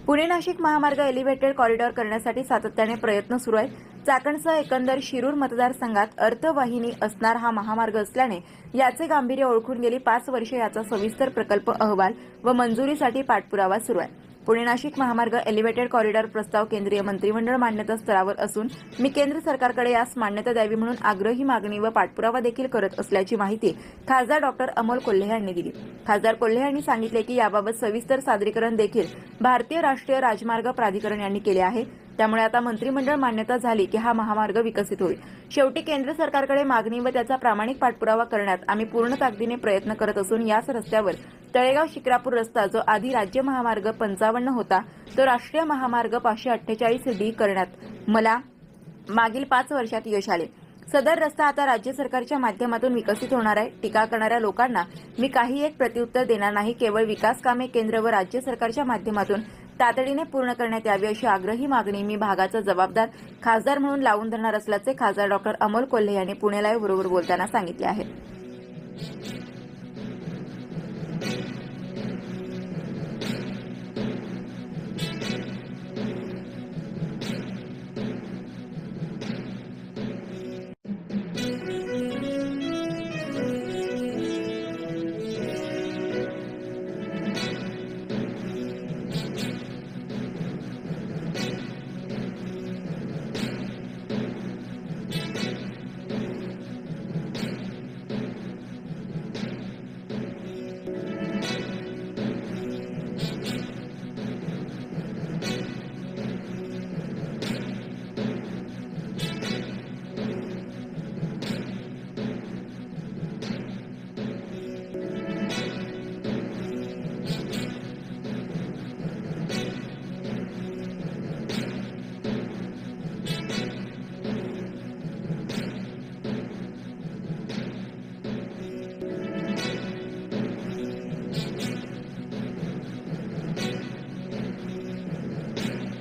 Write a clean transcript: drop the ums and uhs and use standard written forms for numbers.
पुणे नाशिक महामार्ग elevated corridor करण्यासाठी सातत्याने प्रयत्न सुरू आहेत. चाकणसह एकंदर शिरूर मतदारसंघात अर्थवाहिनी असणार हा महामार्ग असल्याने याचे गांभीर्य ओळखून गेली 5 वर्षे याचा सविस्तर प्रकल्प अहवाल व मंजुरीसाठी पाठपुरावा सुरू आहे. पुणे नाशिक महामार्ग एलिव्हेटेड कॉरिडॉर प्रस्ताव केंद्रीय मंत्रिमंडळ मान्यता स्तरावर असून मी केंद्र सरकारकडे यास मान्यता द्यावी म्हणून आग्रही मागणी व पाठपुरावा देखील करत असल्याची माहिती खासदार डॉक्टर अमोल कोल्हे यांनी दिली. खासदार कोल्हे यांनी सांगितले की याबाबत सविस्तर सादरीकरण देखील भारतीय राष्ट्रीय राजमार्ग प्राधिकरण यांनी केले आहे. त्यामुळे आता मंत्रिमंडळ मान्यता झाली की हा महामार्ग विकसित होईल. शेवटी केंद्र सरकारकडे मागणी व त्याचा प्रामाणिक पाठपुरावा करण्यात आम्ही पूर्ण ताकदीने प्रयत्न करत असून याच रस्त्यावर तळेगाव शिक्रापूर रस्ता जो आधी राज्य महामार्ग 55 होता तो राष्ट्रीय महामार्ग 548D करण्यात मला मागील 5 वर्षात यश आले. सदर रस्ता आता राज्य सरकारच्या माध्यमातून विकसित होणार आहे. टीका करणाऱ्या लोकांना मी काही एक प्रत्युत्तर देणार नाही. केवळ विकास कामे केंद्र व राज्य सरकारच्या माध्यमातून तातडीने पूर्ण करण्यात यावी अशी आग्रही मागणी मी भागाचा जबाबदार खासदार म्हणून लावून धरणार असल्याचे खासदार डॉक्टर अमोल कोल्हे यांनी पुणे लाईव्ह बरोबर बोलताना सांगितले आहे.